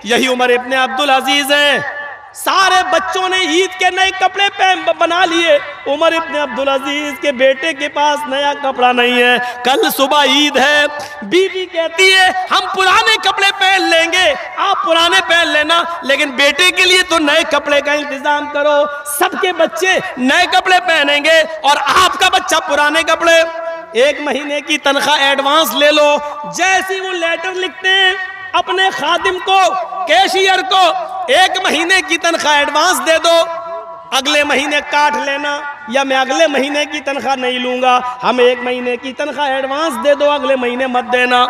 یہی عمر ابن عبدالعزیز ہے۔ سارے بچوں نے عید کے نئے کپڑے بنا لیے، عمر ابن عبدالعزیز کے بیٹے کے پاس نیا کپڑا نہیں ہے۔ کل صبح عید ہے، بیوی کہتی ہے ہم پرانے کپڑے پہن لیں گے، آپ پرانے پہن لینا، لیکن بیٹے کے لیے تو نئے کپڑے کا انتظام کرو۔ سب کے بچے نئے کپڑے پہنیں گے اور آپ کا بچہ پرانے کپڑے۔ 1 مہینے کی تنخواہ ایڈوانس لے لو۔ جیسی وہ لیٹر لکھتے ہیں اپنے خادم کو، کیشیئر کو، 1 مہینے کی تنخواہ ایڈوانس دے دو، اگلے مہینے کاٹ لینا، یا میں اگلے مہینے کی تنخواہ نہیں لوں گا، ہمیں 1 مہینے کی تنخواہ ایڈوانس دے دو، اگلے مہینے مت دینا۔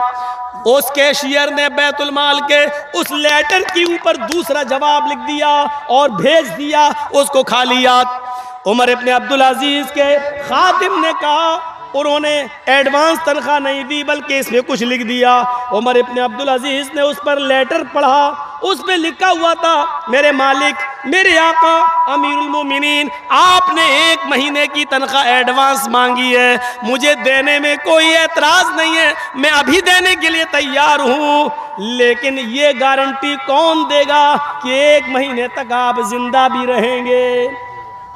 اس کیشیئر نے بیت المال کے اس لیٹر کے اوپر دوسرا جواب لکھ دیا اور بھیج دیا، اس کو خالیات۔ عمر ابن عبدالعزیز کے خادم نے کہا انہوں نے ایڈوانس تنخواہ نہیں دی بلکہ اس میں کچھ لکھ دیا۔ عمر ابن عبدالعزیز نے اس پر لیٹر پڑھا، اس میں لکھا ہوا تھا میرے مالک، میرے آقا امیر المومنین، آپ نے 1 مہینے کی تنخواہ ایڈوانس مانگی ہے، مجھے دینے میں کوئی اعتراض نہیں ہے، میں ابھی دینے کے لیے تیار ہوں، لیکن یہ گارنٹی کون دے گا کہ 1 مہینے تک آپ زندہ بھی رہیں گے؟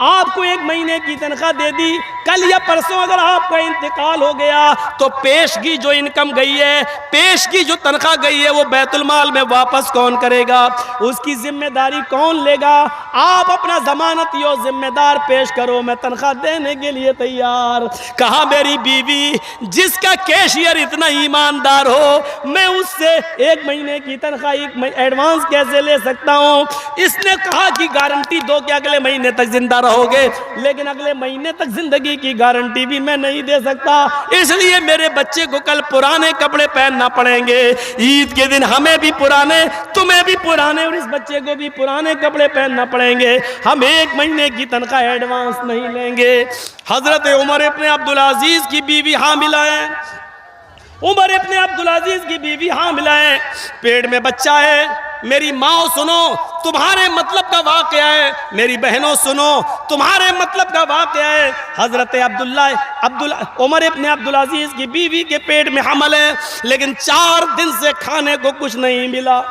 آپ کو 1 مہینے کی تنخواہ دے دی، کل یا پرسوں اگر آپ کا انتقال ہو گیا تو پیشگی جو انکم گئی ہے، پیشگی جو تنخواہ گئی ہے، وہ بیت المال میں واپس کون کرے گا؟ اس کی ذمہ داری کون لے گا؟ آپ اپنا ضمانتی اور ذمہ دار پیش کرو، میں تنخواہ دینے کے لیے تیار۔ کہا میری بیوی جس کا کیشیئر اتنا ایماندار ہو، میں اس سے 1 مہینے کی تنخواہ ایڈوانس کیسے لے سکتا ہوں؟ اس نے کہا کہ گارنٹی دو کہ اگلے مہینے تک زندہ رہو گے، لیکن اگلے مہینے تک زندگی کی گارنٹی بھی میں نہیں دے سکتا، اس لیے میرے بچے کو کل پرانے کپڑے پہننا پڑیں گے، عید کے دن ہمیں بھی پرانے، تمہیں بھی پرانے، اور اس بچے کو بھی پرانے کپڑے پہننا پڑیں گے، ہم 1 مہینے کی تنخواہ ایڈوانس نہیں لیں گے۔ حضرت عمر ابن عبدالعزیز کی بیوی حاملہ ہے، عمر ابن عبدالعزیز کی بیوی حاملہ ہے، پیٹ میں بچہ ہے۔ میری ماں سنو تمہارے مطلب کا واقعہ ہے، میری بہنوں سنو تمہارے مطلب کا واقعہ ہے۔ حضرت عمر ابن عبدالعزیز کی بیوی کے پیٹ میں حمل ہے، لیکن 4 دن سے کھانے کو کچھ نہیں ملا۔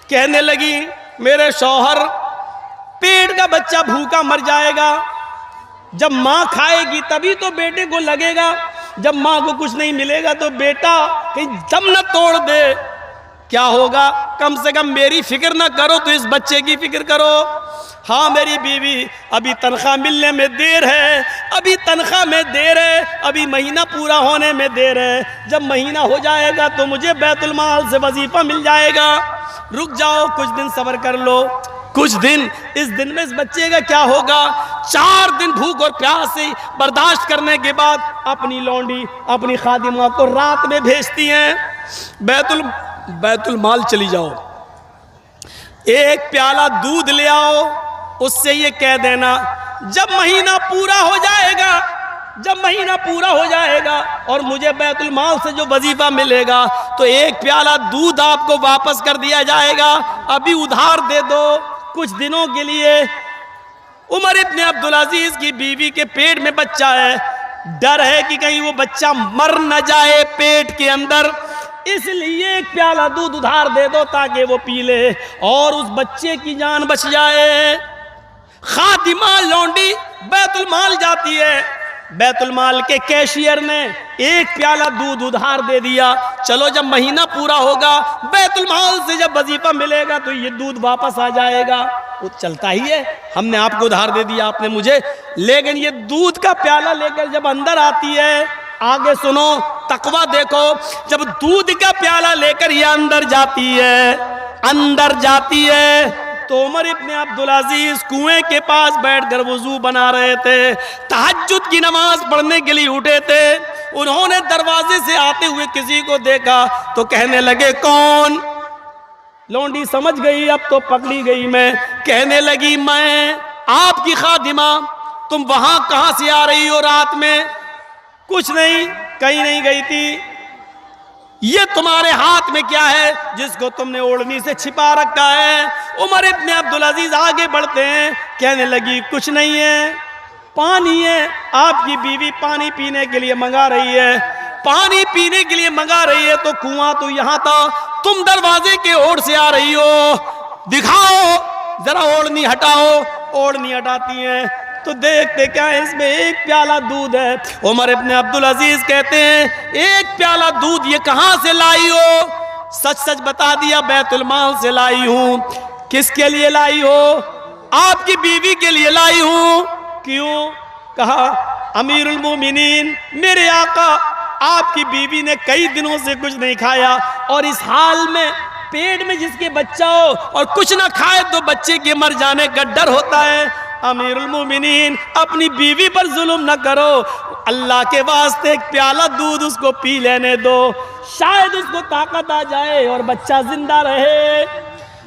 کہنے لگی میرے شوہر پیٹ کا بچہ بھوکا مر جائے گا، جب ماں کھائے گی تبھی تو بیٹے کو لگے گا، جب ماں کو کچھ نہیں ملے گا تو بیٹا کہیں دم نہ توڑ دے، کیا ہوگا؟ کم سے کم میری فکر نہ کرو تو اس بچے کی فکر کرو۔ ہاں میری بیوی ابھی تنخواہ ملنے میں دیر ہے، ابھی تنخواہ میں دیر ہے، ابھی مہینہ پورا ہونے میں دیر ہے، جب مہینہ ہو جائے گا تو مجھے بیت المال سے وظیفہ مل جائے گا، رک جاؤ کچھ دن صبر کر لو، کچھ دن۔ اس دن میں اس بچے کا کیا ہوگا؟ 4 دن بھوک اور پیاس سے برداشت کرنے کے بعد اپنی لونڈی اپنی خادمہ کو رات میں بھیجتی ہیں بیت المال چلی جاؤ، 1 پیالہ دودھ لے آؤ، اس سے یہ کہہ دینا جب مہینہ پورا ہو جائے گا، جب مہینہ پورا ہو جائے گا اور مجھے بیت المال سے جو وظیفہ ملے گا تو 1 پیالہ دودھ آپ کو واپس کر دیا جائے گا، ابھی ادھار دے دو کچھ دنوں کے لیے۔ عمر ابن عبدالعزیز کی بیوی کے پیٹ میں بچہ ہے، ڈر ہے کہ کہیں وہ بچہ مر نہ جائے پیٹ کے اندر، اس لیے 1 پیالہ دودھ ادھار دے دو تاکہ وہ پی لے اور اس بچے کی جان بچ جائے۔ خادمہ لونڈی بیت المال جاتی ہے، بیت المال کے کیشیئر نے 1 پیالہ دودھ ادھار دے دیا، چلو جب مہینہ پورا ہوگا بیت المال سے جب وظیفہ ملے گا تو یہ دودھ واپس آ جائے گا، وہ چلتا ہی ہے، ہم نے آپ کو ادھار دے دیا آپ نے مجھے، لیکن یہ دودھ کا پیالہ لے کر جب اندر آتی ہے، آگے سنو تقویٰ دیکھو، جب دودھ کا پیالہ لے کر یہ اندر جاتی ہے تو عمر ابن عبدالعزیز کنویں کے پاس بیٹھ کر وضو بنا رہے تھے، تہجد کی نماز پڑھنے کے لیے اٹھے تھے، انہوں نے دروازے سے آتے ہوئے کسی کو دیکھا تو کہنے لگے کون؟ لونڈی سمجھ گئی اب تو پکڑی گئی میں، کہنے لگی میں آپ کی خادمہ، تم وہاں کہاں سے آ رہی ہو رات میں؟ کچھ نہیں، کہیں نہیں گئی تھی، یہ تمہارے ہاتھ میں کیا ہے جس کو تم نے اوڑھنی سے چھپا رکھا ہے؟ عمر ابن عبدالعزیز آگے بڑھتے ہیں، کہنے لگی کچھ نہیں ہے، پانی ہے، آپ کی بیوی پانی پینے کے لیے منگا رہی ہے، پانی پینے کے لیے منگا رہی ہے، تو کنواں تو یہاں تھا، تم دروازے کے اوڑ سے آ رہی ہو، دکھاؤ ذرا اوڑھنی ہٹاؤ۔ اوڑھنی ہٹاتی ہیں تو دیکھتے کیا ہے، اس میں ایک پیالہ دودھ ہے۔ عمر ابن عبدالعزیز کہتے ہیں ایک پیالہ دودھ یہ کہاں سے لائی ہو؟ سچ سچ بتا دیا، بیت المال سے لائی ہوں۔ کس کے لیے لائی ہو؟ آپ کی بیوی کے لیے لائی ہوں۔ کیوں؟ کہا امیر المومنین میرے آقا، آپ کی بیوی نے کئی دنوں سے کچھ نہیں کھایا، اور اس حال میں پیٹ میں جس کے بچہ ہو اور کچھ نہ کھائے تو بچے کے مر جانے کا ڈر ہوتا ہے۔ امیر المومنین اپنی بیوی پر ظلم نہ کرو، اللہ کے واسطے ایک پیالہ دودھ اس کو پی لینے دو، شاید اس کو طاقت آ جائے اور بچہ زندہ رہے۔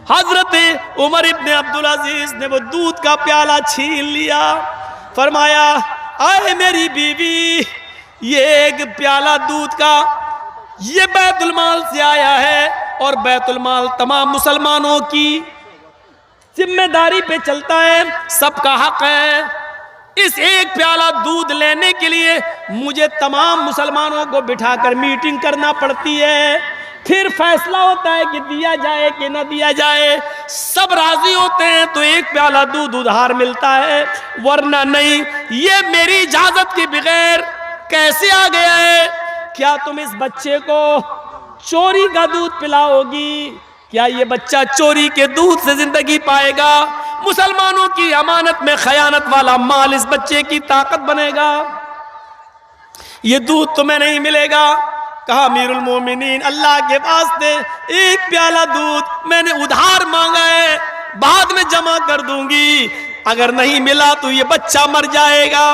حضرت عمر ابن عبدالعزیز نے وہ دودھ کا پیالہ چھین لیا، فرمایا اے میری بیوی، یہ ایک پیالہ دودھ کا یہ بیت المال سے آیا ہے، اور بیت المال تمام مسلمانوں کی ذمہ داری پہ چلتا ہے، سب کا حق ہے۔ اس ایک پیالہ دودھ لینے کے لیے مجھے تمام مسلمانوں کو بٹھا کر میٹنگ کرنا پڑتی ہے، پھر فیصلہ ہوتا ہے کہ دیا جائے کہ نہ دیا جائے۔ سب راضی ہوتے ہیں تو ایک پیالہ دودھ ادھار ملتا ہے، ورنہ نہیں۔ یہ میری اجازت کے بغیر کیسے آ گیا ہے؟ کیا تم اس بچے کو چوری کا دودھ پلاؤ گی؟ کیا یہ بچہ چوری کے دودھ سے زندگی پائے گا؟ مسلمانوں کی امانت میں خیانت والا مال اس بچے کی طاقت بنے گا؟ یہ دودھ تمہیں نہیں ملے گا۔ کہا امیر المومنین اللہ کے واسطے ایک پیالہ دودھ میں نے ادھار مانگا ہے، بعد میں جمع کر دوں گی، اگر نہیں ملا تو یہ بچہ مر جائے گا۔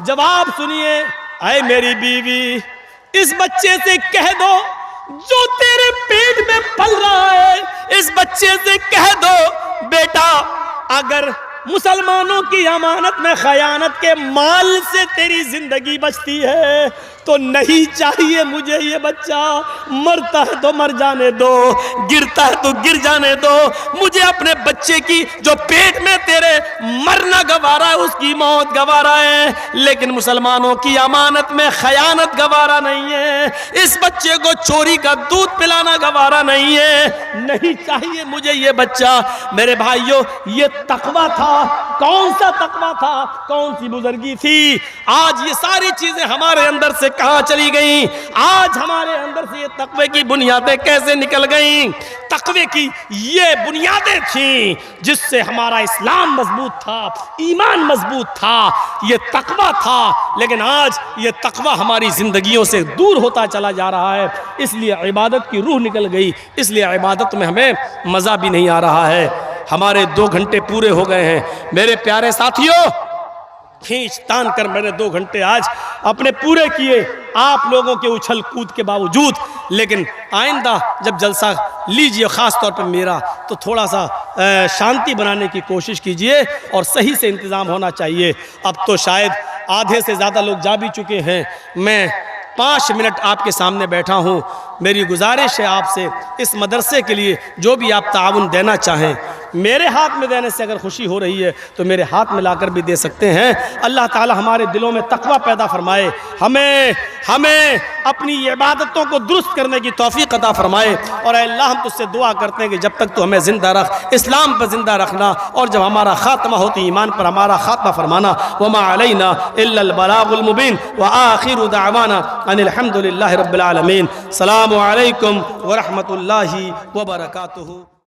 جواب سنیے، اے میری بیوی، اس بچے سے کہہ دو جو تیرے پیٹ میں پل رہا ہے، اس بچے سے کہہ دو بیٹا، اگر مسلمانوں کی امانت میں خیانت کے مال سے تیری زندگی بچتی ہے تو نہیں چاہیے مجھے یہ بچہ، مرتا ہے تو مر جانے دو، گرتا ہے تو گر جانے دو، مجھے اپنے بچے کی جو پیٹ میں تیرے مرنا گوارا ہے اس کی موت گوارا ہے، لیکن مسلمانوں کی امانت میں خیانت گوارا نہیں ہے، اس بچے کو چوری کا دودھ پلانا گوارا نہیں ہے، نہیں چاہیے مجھے یہ بچہ۔ میرے بھائیوں، یہ تقویٰ تھا۔ کون سا تقویٰ تھا؟ کون سی بزرگی تھی؟ آج یہ ساری چیزیں ہمارے اندر سے کہاں چلی گئیں؟ آج ہمارے اندر سے یہ تقوی کی بنیادیں کیسے نکل گئیں؟ تقوی کی یہ بنیادیں تھیں جس سے ہمارا اسلام مضبوط تھا، ایمان مضبوط تھا، یہ تقوی تھا، لیکن آج یہ تقوی ہماری زندگیوں سے دور ہوتا چلا جا رہا ہے، اس لیے عبادت کی روح نکل گئی، اس لیے عبادت میں ہمیں مزہ بھی نہیں آ رہا ہے۔ ہمارے 2 گھنٹے پورے ہو گئے ہیں میرے پیارے ساتھیوں، کھینچ تان کر میں نے 2 گھنٹے آج اپنے پورے کیے آپ لوگوں کے اچھل کود کے باوجود، لیکن آئندہ جب جلسہ لیجئے خاص طور پر میرا تو تھوڑا سا شانتی بنانے کی کوشش کیجئے اور صحیح سے انتظام ہونا چاہیے۔ اب تو شاید آدھے سے زیادہ لوگ جا بھی چکے ہیں، میں 5 منٹ آپ کے سامنے بیٹھا ہوں۔ میری گزارش ہے آپ سے، اس مدرسے کے لیے جو بھی آپ تعاون دینا چاہیں، میرے ہاتھ میں دینے سے اگر خوشی ہو رہی ہے تو میرے ہاتھ میں لا کر بھی دے سکتے ہیں۔ اللہ تعالی ہمارے دلوں میں تقوی پیدا فرمائے، ہمیں اپنی عبادتوں کو درست کرنے کی توفیق عطا فرمائے، اور اے اللہ ہم تجھ سے دعا کرتے ہیں کہ جب تک تو ہمیں زندہ رکھ، اسلام پر زندہ رکھنا، اور جب ہمارا خاتمہ ہوتی ایمان پر ہمارا خاتمہ فرمانا۔ وما علینا الا البلاغ المبین، وآخر دعوانا ان الحمد للہ رب العالمین۔ السلام علیکم ورحمۃ اللہ وبرکاتہ۔